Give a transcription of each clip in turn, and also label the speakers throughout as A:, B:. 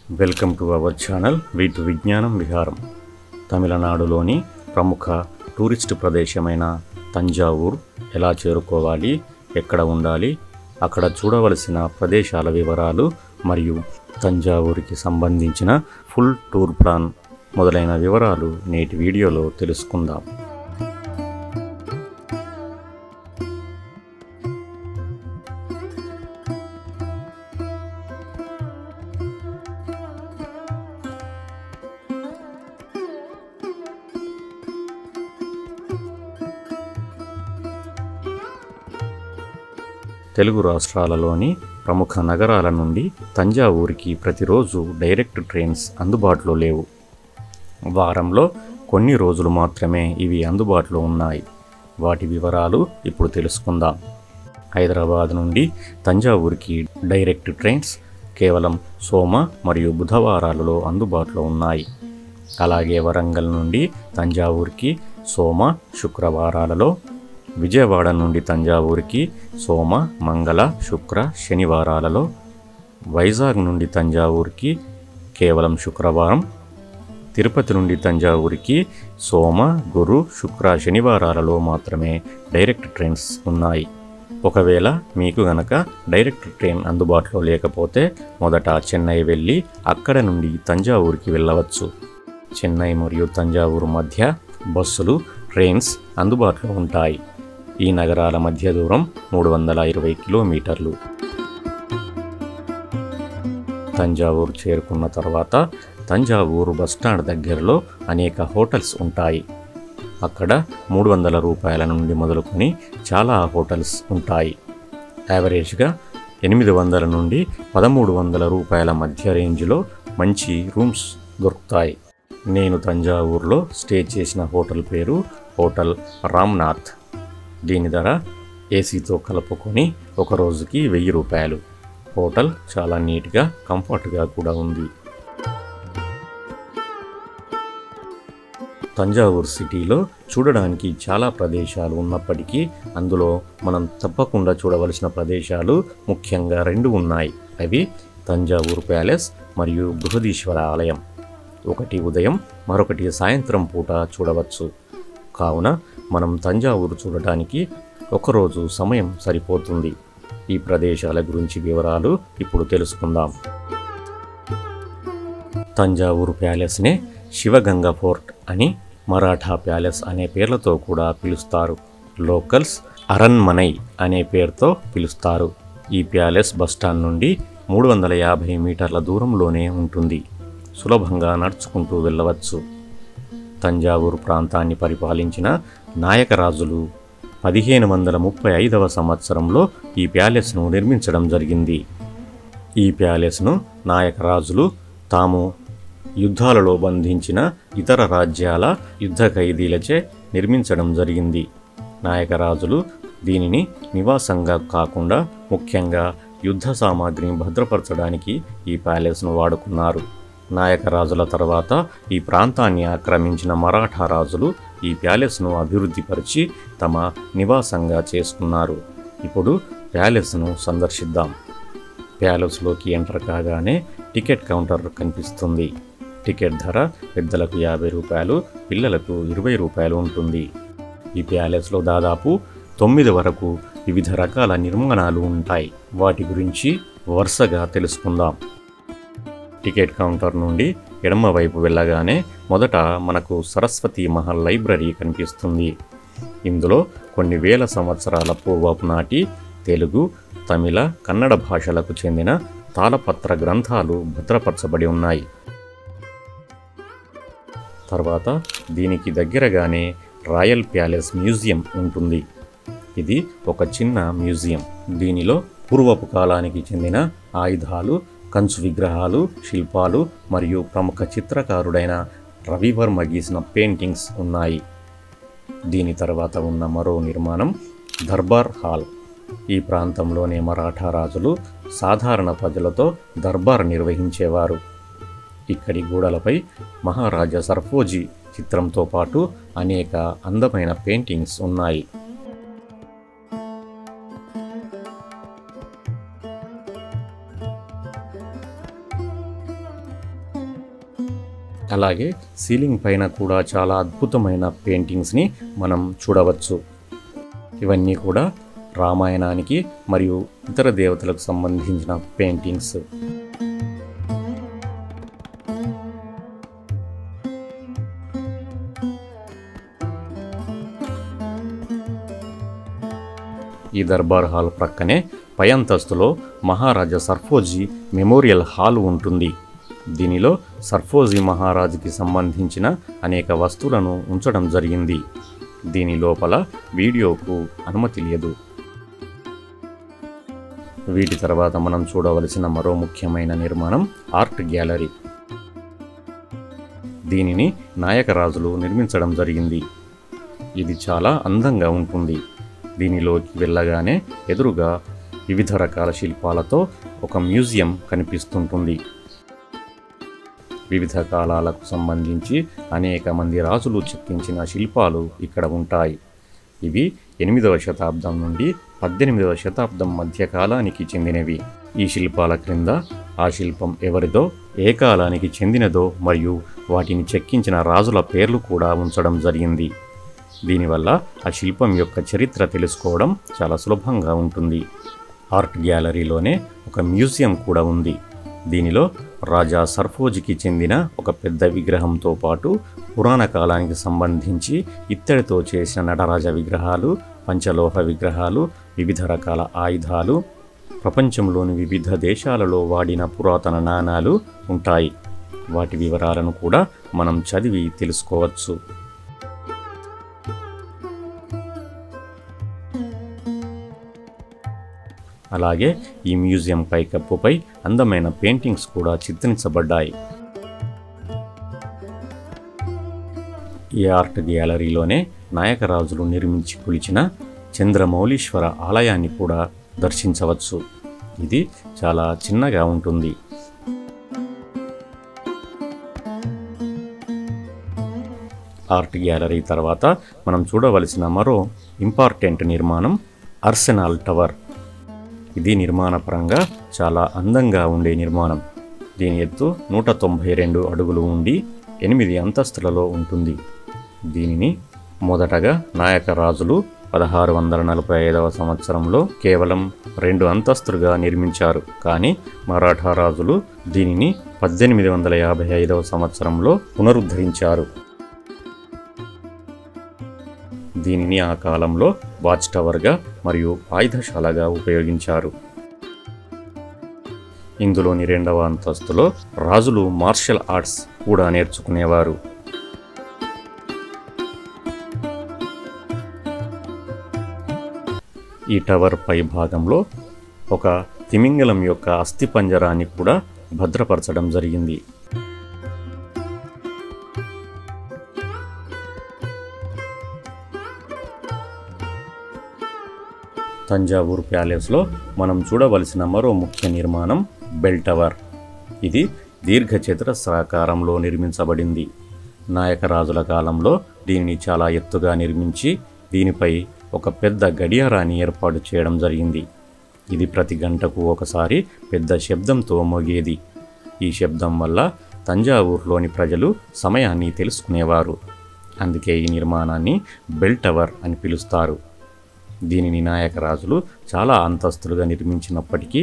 A: Welcome to our channel with విజ్ఞానం విహారం. తమిళనాడులోని ప్రముఖ టూరిస్ట్ ప్రదేశమైన తంజావూర్ ఎలా చేరుకోవాలి, ఎక్కడ ఉండాలి, అక్కడ చూడవలసిన ప్రదేశాల వివరాలు మరియు తంజావూరుకి సంబంధించిన ఫుల్ టూర్ ప్లాన్ మొదలైన వివరాలు నేటి వీడియోలో తెలుసుకుందాం. తెలుగు రాష్ట్రాలలోని ప్రముఖ నగరాల నుండి తంజావూరుకి ప్రతిరోజు డైరెక్ట్ ట్రైన్స్ అందుబాటులో లేవు. వారంలో కొన్ని రోజులు మాత్రమే ఇవి అందుబాటులో ఉన్నాయి. వాటి వివరాలు ఇప్పుడు తెలుసుకుందాం. హైదరాబాద్ నుండి తంజావూరుకి డైరెక్ట్ ట్రైన్స్ కేవలం సోమ మరియు బుధవారాలలో అందుబాటులో ఉన్నాయి. అలాగే వరంగల్ నుండి తంజావూరుకి సోమ, శుక్రవారాలలో, విజయవాడ నుండి తంజావూరుకి సోమ, మంగళ, శుక్ర, శనివారాలలో, వైజాగ్ నుండి తంజావూరుకి కేవలం శుక్రవారం, తిరుపతి నుండి తంజావూరుకి సోమ, గురు, శుక్ర, శనివారాలలో మాత్రమే డైరెక్ట్ ట్రైన్స్ ఉన్నాయి. ఒకవేళ మీకు గనక డైరెక్ట్ ట్రైన్ అందుబాటులో లేకపోతే మొదట చెన్నై వెళ్ళి అక్కడ నుండి తంజావూరుకి వెళ్ళవచ్చు. చెన్నై మరియు తంజావూరు మధ్య బస్సులు, ట్రైన్స్ అందుబాటులో ఉంటాయి. ఈ నగరాల మధ్య దూరం 320 కిలోమీటర్లు. తంజావూరు చేరుకున్న తర్వాత తంజావూరు బస్టాండ్ దగ్గరలో అనేక హోటల్స్ ఉంటాయి. అక్కడ 300 రూపాయల నుండి మొదలుకొని చాలా హోటల్స్ ఉంటాయి. యావరేజ్గా 800 నుండి 1300 రూపాయల మధ్య రేంజ్లో మంచి రూమ్స్ దొరుకుతాయి. నేను తంజావూరులో స్టే చేసిన హోటల్ పేరు హోటల్ రామ్నాథ్. దీని ధర ఏసీతో కలుపుకొని ఒక రోజుకి 1000 రూపాయలు. హోటల్ చాలా నీట్గా, కంఫర్ట్గా కూడా ఉంది. తంజావూరు సిటీలో చూడడానికి చాలా ప్రదేశాలు ఉన్నప్పటికీ అందులో మనం తప్పకుండా చూడవలసిన ప్రదేశాలు ముఖ్యంగా 2 ఉన్నాయి. అవి తంజావూరు ప్యాలెస్ మరియు బృహదీశ్వర ఆలయం. ఒకటి ఉదయం, మరొకటి సాయంత్రం పూట చూడవచ్చు. కావున మనం తంజావూరు చూడటానికి ఒకరోజు సమయం సరిపోతుంది. ఈ ప్రదేశాల గురించి వివరాలు ఇప్పుడు తెలుసుకుందాం. తంజావూరు ప్యాలెస్నే శివగంగ ఫోర్ట్ అని, మరాఠా ప్యాలెస్ అనే పేర్లతో కూడా పిలుస్తారు. లోకల్స్ అరన్మనై అనే పేరుతో పిలుస్తారు. ఈ ప్యాలెస్ బస్టాండ్ నుండి 350 మీటర్ల దూరంలోనే ఉంటుంది. సులభంగా నడుచుకుంటూ వెళ్ళవచ్చు. తంజావూరు ప్రాంతాన్ని పరిపాలించిన నాయకరాజులు 1535వ సంవత్సరంలో ఈ ప్యాలెస్ను నిర్మించడం జరిగింది. ఈ ప్యాలెస్ను నాయకరాజులు తాము యుద్ధాలలో బంధించిన ఇతర రాజ్యాల యుద్ధ ఖైదీలచే నిర్మించడం జరిగింది. నాయకరాజులు దీనిని నివాసంగా కాకుండా ముఖ్యంగా యుద్ధ సామాగ్రిని భద్రపరచడానికి ఈ ప్యాలెస్ను వాడుకున్నారు. నాయకరాజుల తర్వాత ఈ ప్రాంతాన్ని ఆక్రమించిన మరాఠా రాజులు ఈ ప్యాలెస్ను అభివృద్ధిపరిచి తమ నివాసంగా చేసుకున్నారు. ఇప్పుడు ప్యాలెస్ను సందర్శిద్దాం. ప్యాలెస్లోకి ఎంటర్ కాగానే టికెట్ కౌంటర్ కనిపిస్తుంది. టికెట్ ధర పెద్దలకు 50 రూపాయలు, పిల్లలకు 20 రూపాయలు ఉంటుంది. ఈ ప్యాలెస్లో దాదాపు 9 వరకు వివిధ రకాల నిర్మాణాలు ఉంటాయి. వాటి గురించి వరుసగా తెలుసుకుందాం. టికెట్ కౌంటర్ నుండి ఎడమ వైపు వెళ్ళగానే మొదట మనకు సరస్వతి మహల్ లైబ్రరీ కనిపిస్తుంది. ఇందులో కొన్ని వేల సంవత్సరాల పూర్వపు నాటి తెలుగు, తమిళ, కన్నడ భాషలకు చెందిన తాళపత్ర గ్రంథాలు భద్రపరచబడి ఉన్నాయి. తర్వాత దీనికి దగ్గరగానే రాయల్ ప్యాలెస్ మ్యూజియం ఉంటుంది. ఇది ఒక చిన్న మ్యూజియం. దీనిలో పూర్వపు కాలానికి చెందిన ఆయుధాలు, కంచు విగ్రహాలు, శిల్పాలు మరియు ప్రముఖ చిత్రకారుడైన రవివర్మ గీసిన పెయింటింగ్స్ ఉన్నాయి. దీని తర్వాత ఉన్న మరో నిర్మాణం దర్బార్ హాల్. ఈ ప్రాంతంలోనే మరాఠా రాజులు సాధారణ ప్రజలతో దర్బార్ నిర్వహించేవారు. ఇక్కడి గోడలపై మహారాజా సర్ఫోజీ చిత్రంతో పాటు అనేక అందమైన పెయింటింగ్స్ ఉన్నాయి. అలాగే సీలింగ్ పైన కూడా చాలా అద్భుతమైన పెయింటింగ్స్ని మనం చూడవచ్చు. ఇవన్నీ కూడా రామాయణానికి మరియు ఇతర దేవతలకు సంబంధించిన పెయింటింగ్స్. ఈ దర్బార్ హాల్ ప్రక్కనే పై అంతస్తులో మహారాజా సర్ఫోజీ మెమోరియల్ హాల్ ఉంటుంది. దీనిలో సర్ఫోజీ మహారాజుకి సంబంధించిన అనేక వస్తువులను ఉంచడం జరిగింది. దీని లోపల వీడియోకు అనుమతి లేదు. వీటి తర్వాత మనం చూడవలసిన మరో ముఖ్యమైన నిర్మాణం ఆర్ట్ గ్యాలరీ. దీనిని నాయకరాజులు నిర్మించడం జరిగింది. ఇది చాలా అందంగా ఉంటుంది. దీనిలోకి వెళ్ళగానే ఎదురుగా వివిధ రకాల శిల్పాలతో ఒక మ్యూజియం కనిపిస్తుంటుంది. వివిధ కాలాలకు సంబంధించి అనేక మంది రాజులు చెక్కించిన శిల్పాలు ఇక్కడ ఉంటాయి. ఇవి 8వ శతాబ్దం నుండి 18వ శతాబ్దం మధ్య కాలానికి చెందినవి. ఈ శిల్పాల క్రింద ఆ శిల్పం ఎవరిదో, ఏ కాలానికి చెందినదో మరియు వాటిని చెక్కించిన రాజుల పేర్లు కూడా ఉంచడం జరిగింది. దీనివల్ల ఆ శిల్పం యొక్క చరిత్ర తెలుసుకోవడం చాలా సులభంగా ఉంటుంది. ఆర్ట్ గ్యాలరీలోనే ఒక మ్యూజియం కూడా ఉంది. దీనిలో రాజా సర్ఫోజీకి చెందిన ఒక పెద్ద విగ్రహంతో పాటు పురాణ కాలానికి సంబంధించి ఇత్తడితో చేసిన నటరాజ విగ్రహాలు, పంచలోహ విగ్రహాలు, వివిధ రకాల ఆయుధాలు, ప్రపంచంలోని వివిధ దేశాలలో వాడిన పురాతన నాణాలు ఉంటాయి. వాటి వివరాలను కూడా మనం చదివి తెలుసుకోవచ్చు. అలాగే ఈ మ్యూజియం పైకప్పుపై అందమైన పెయింటింగ్స్ కూడా చిత్రించబడ్డాయి. ఈ ఆర్ట్ గ్యాలరీలోనే నాయకరాజులు నిర్మించి కొలిచిన చంద్రమౌళీశ్వర ఆలయాన్ని కూడా దర్శించవచ్చు. ఇది చాలా చిన్నగా ఉంటుంది. ఆర్ట్ గ్యాలరీ తర్వాత మనం చూడవలసిన మరో ఇంపార్టెంట్ నిర్మాణం ఆర్సెనల్ టవర్. ఇది నిర్మాణపరంగా చాలా అందంగా ఉండే నిర్మాణం. దీని ఎత్తు 192 అడుగులు ఉండి 8 అంతస్తులలో ఉంటుంది. దీనిని మొదటగా నాయకరాజులు 1645వ సంవత్సరంలో కేవలం 2 అంతస్తులుగా నిర్మించారు. కానీ మరాఠా రాజులు దీనిని 1855వ సంవత్సరంలో పునరుద్ధరించారు. దీనిని ఆ కాలంలో వాచ్ టవర్గా మరియు ఆయుధశాలగా ఉపయోగించారు. ఇందులోని 2వ అంతస్తులో రాజులు మార్షల్ ఆర్ట్స్ కూడా నేర్చుకునేవారు. ఈ టవర్ పై భాగంలో ఒక తిమింగలం యొక్క అస్థిపంజరాన్ని కూడా భద్రపరచడం జరిగింది. తంజావూరు ప్యాలెస్లో మనం చూడవలసిన మరో ముఖ్య నిర్మాణం బెల్ టవర్. ఇది దీర్ఘచతురస్రాకారంలో నిర్మించబడింది. నాయకరాజుల కాలంలో దీనిని చాలా ఎత్తుగా నిర్మించి దీనిపై ఒక పెద్ద గడియారాన్ని ఏర్పాటు చేయడం జరిగింది. ఇది ప్రతి గంటకు ఒకసారి పెద్ద శబ్దంతో మోగేది. ఈ శబ్దం వల్ల తంజావూరులోని ప్రజలు సమయాన్ని తెలుసుకునేవారు. అందుకే ఈ నిర్మాణాన్ని బెల్ టవర్ అని పిలుస్తారు. దీనిని నాయకరాజులు చాలా అంతస్తులుగా నిర్మించినప్పటికీ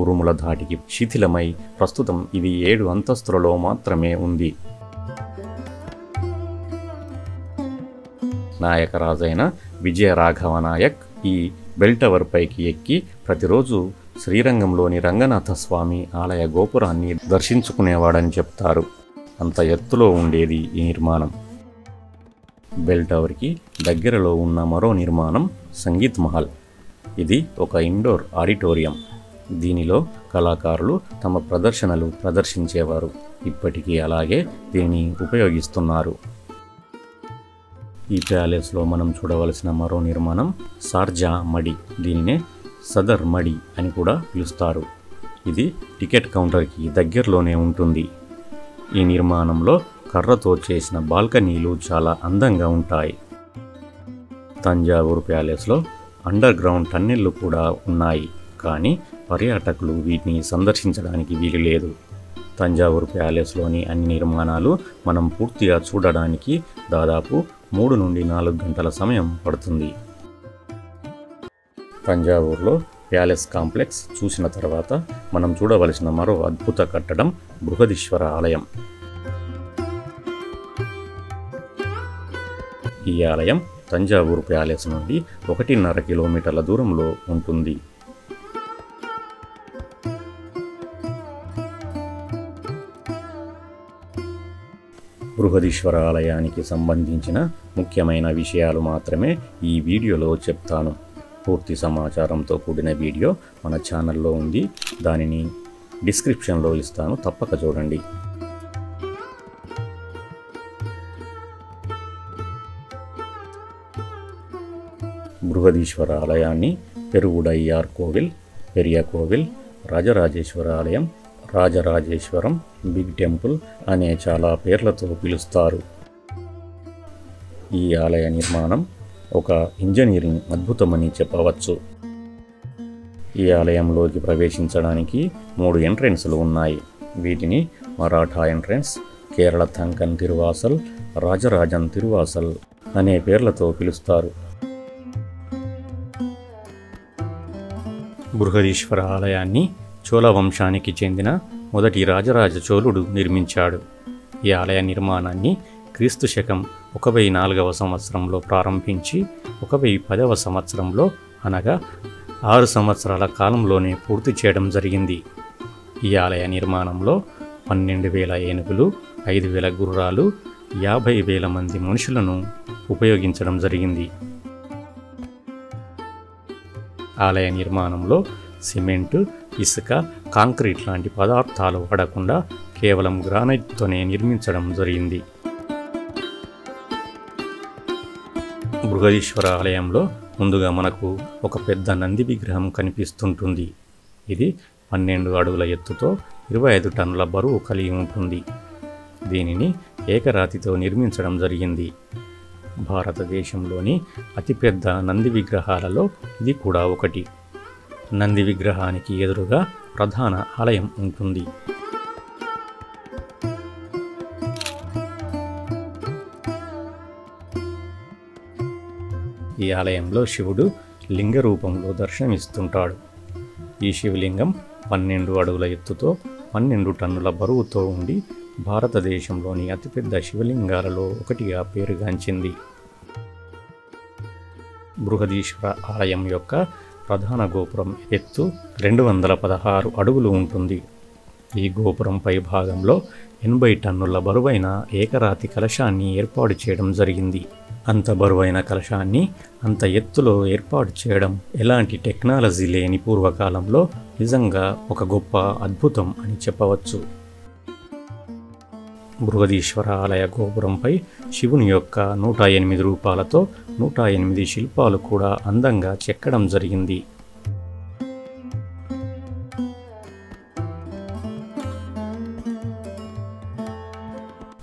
A: ఉరుముల ధాటికి శిథిలమై ప్రస్తుతం ఇది 7 అంతస్తులలో మాత్రమే ఉంది. నాయకరాజైన విజయరాఘవ నాయక్ ఈ బెల్ టవర్ పైకి ఎక్కి ప్రతిరోజు శ్రీరంగంలోని రంగనాథ స్వామి ఆలయ గోపురాన్ని దర్శించుకునేవాడని చెప్తారు. అంత ఎత్తులో ఉండేది ఈ నిర్మాణం. బెల్ టవర్కి దగ్గరలో ఉన్న మరో నిర్మాణం సంగీత్ మహల్. ఇది ఒక ఇండోర్ ఆడిటోరియం. దీనిలో కళాకారులు తమ ప్రదర్శనలు ప్రదర్శించేవారు. ఇప్పటికీ అలాగే దీనిని ఉపయోగిస్తున్నారు. ఈ ప్యాలెస్లో మనం చూడవలసిన మరో నిర్మాణం షార్జా మడి. దీనినే సదర్ మడి అని కూడా పిలుస్తారు. ఇది టికెట్ కౌంటర్కి దగ్గరలోనే ఉంటుంది. ఈ నిర్మాణంలో కర్రతో చేసిన బాల్కనీలు చాలా అందంగా ఉంటాయి. తంజావూరు ప్యాలెస్లో అండర్ గ్రౌండ్ టన్నెళ్ళు కూడా ఉన్నాయి. కానీ పర్యాటకులు వీటిని సందర్శించడానికి వీలు లేదు. తంజావూరు ప్యాలెస్లోని అన్ని నిర్మాణాలు మనం పూర్తిగా చూడడానికి దాదాపు 3 నుండి 4 గంటల సమయం పడుతుంది. తంజావూరులో ప్యాలెస్ కాంప్లెక్స్ చూసిన తర్వాత మనం చూడవలసిన మరో అద్భుత కట్టడం బృహదీశ్వర ఆలయం. ఈ ఆలయం తంజావూరు ప్యాలెస్ నుండి 1.5 కిలోమీటర్ల దూరంలో ఉంటుంది. బృహదీశ్వర ఆలయానికి సంబంధించిన ముఖ్యమైన విషయాలు మాత్రమే ఈ వీడియోలో చెప్తాను. పూర్తి సమాచారంతో కూడిన వీడియో మన ఛానల్లో ఉంది. దానిని డిస్క్రిప్షన్లో ఇస్తాను, తప్పక చూడండి. బృహదీశ్వర ఆలయాన్ని పెరుగుడయ్యార్ కోవిల్, పెరియ కోవిల్, రాజరాజేశ్వర ఆలయం, రాజరాజేశ్వరం, బిగ్ టెంపుల్ అనే చాలా పేర్లతో పిలుస్తారు. ఈ ఆలయ నిర్మాణం ఒక ఇంజనీరింగ్ అద్భుతమని చెప్పవచ్చు. ఈ ఆలయంలోకి ప్రవేశించడానికి 3 ఎంట్రెన్స్లు ఉన్నాయి. వీటిని మరాఠా ఎంట్రెన్స్, కేరళ థంకన్ తిరువాసల్, రాజరాజన్ తిరువాసల్ అనే పేర్లతో పిలుస్తారు. బృహదీశ్వర ఆలయాన్ని చోళ వంశానికి చెందిన మొదటి రాజరాజ చోళుడు నిర్మించాడు. ఈ ఆలయ నిర్మాణాన్ని క్రీస్తు శకం 1004వ సంవత్సరంలో ప్రారంభించి 1010వ సంవత్సరంలో అనగా 6 సంవత్సరాల కాలంలోనే పూర్తి చేయడం జరిగింది. ఈ ఆలయ నిర్మాణంలో 12,000 ఏనుగులు, 5,000 గుర్రాలు, 50,000 మంది మనుషులను ఉపయోగించడం జరిగింది. ఆలయ నిర్మాణంలో సిమెంటు, ఇసుక, కాంక్రీట్ లాంటి పదార్థాలు వాడకుండా కేవలం గ్రానైట్తోనే నిర్మించడం జరిగింది. బృహదీశ్వర ఆలయంలో ముందుగా మనకు ఒక పెద్ద నంది విగ్రహం కనిపిస్తుంటుంది. ఇది 12 అడుగుల ఎత్తుతో 25 టన్నుల బరువు కలిగి ఉంటుంది. దీనిని ఏకరాతితో నిర్మించడం జరిగింది. భారతదేశంలోని అతిపెద్ద నంది విగ్రహాలలో ఇది కూడా ఒకటి. నంది విగ్రహానికి ఎదురుగా ప్రధాన ఆలయం ఉంటుంది. ఈ ఆలయంలో శివుడు లింగ రూపంలో దర్శనమిస్తుంటాడు. ఈ శివలింగం 12 అడుగుల ఎత్తుతో 12 టన్నుల బరువుతో ఉండి భారతదేశంలోని అతిపెద్ద శివలింగాలలో ఒకటిగా పేరుగాంచింది. బృహదీశ్వర ఆలయం యొక్క ప్రధాన గోపురం ఎత్తు 216 అడుగులు ఉంటుంది. ఈ గోపురం పై భాగంలో 80 టన్నుల బరువైన ఏకరాతి కలశాన్ని ఏర్పాటు చేయడం జరిగింది. అంత బరువైన కలశాన్ని అంత ఎత్తులో ఏర్పాటు చేయడం ఎలాంటి టెక్నాలజీ లేని పూర్వకాలంలో నిజంగా ఒక గొప్ప అద్భుతం అని చెప్పవచ్చు. బృహదీశ్వర ఆలయ గోపురంపై శివుని యొక్క 108 రూపాలతో 108 శిల్పాలు కూడా అందంగా చెక్కడం జరిగింది.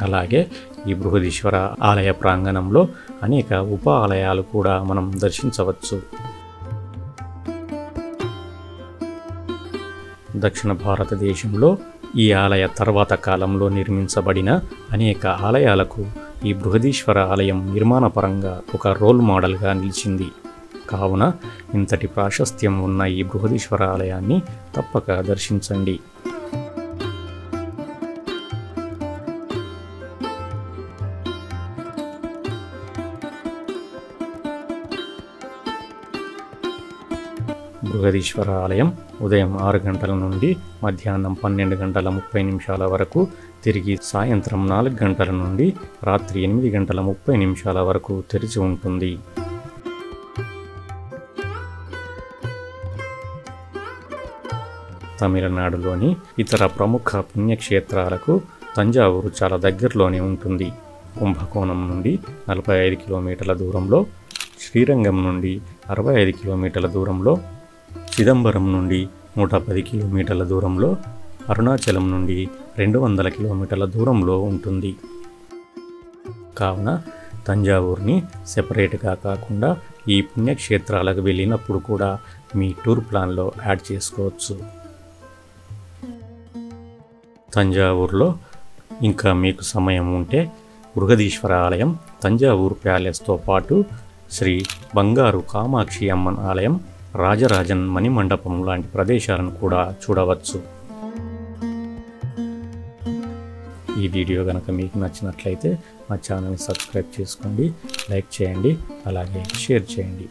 A: అలాగే ఈ బృహదీశ్వర ఆలయ ప్రాంగణంలో అనేక ఉప ఆలయాలు కూడా మనం దర్శించవచ్చు. దక్షిణ భారతదేశంలో ఈ ఆలయ తర్వాత కాలంలో నిర్మించబడిన అనేక ఆలయాలకు ఈ బృహదీశ్వర ఆలయం నిర్మాణపరంగా ఒక రోల్ మోడల్గా నిలిచింది. కావున ఇంతటి ప్రాశస్త్యం ఉన్న ఈ బృహదీశ్వర ఆలయాన్ని తప్పక దర్శించండి. బృహదీశ్వర ఆలయం ఉదయం 6 గంటల నుండి మధ్యాహ్నం 12:30 వరకు, తిరిగి సాయంత్రం 4 గంటల నుండి రాత్రి 8:30 వరకు తెరిచి ఉంటుంది. తమిళనాడులోని ఇతర ప్రముఖ పుణ్యక్షేత్రాలకు తంజావూరు చాలా దగ్గరలోనే ఉంటుంది. కుంభకోణం నుండి 45 కిలోమీటర్ల దూరంలో, శ్రీరంగం నుండి 65 కిలోమీటర్ల దూరంలో, చిదంబరం నుండి 110 కిలోమీటర్ల దూరంలో, అరుణాచలం నుండి 200 కిలోమీటర్ల దూరంలో ఉంటుంది. కావున తంజావూరుని సెపరేట్గా కాకుండా ఈ పుణ్యక్షేత్రాలకు వెళ్ళినప్పుడు కూడా మీ టూర్ ప్లాన్లో యాడ్ చేసుకోవచ్చు. తంజావూరులో ఇంకా మీకు సమయం ఉంటే బృహదీశ్వర ఆలయం, తంజావూరు ప్యాలెస్తో పాటు శ్రీ బంగారు కామాక్షి అమ్మన్ ఆలయం, రాజరాజన్ మణిమండపం లాంటి ప్రదేశాలను కూడా చూడవచ్చు. ఈ వీడియో కనుక మీకు నచ్చినట్లయితే మా ఛానల్ని సబ్స్క్రైబ్ చేసుకోండి, లైక్ చేయండి, అలాగే షేర్ చేయండి.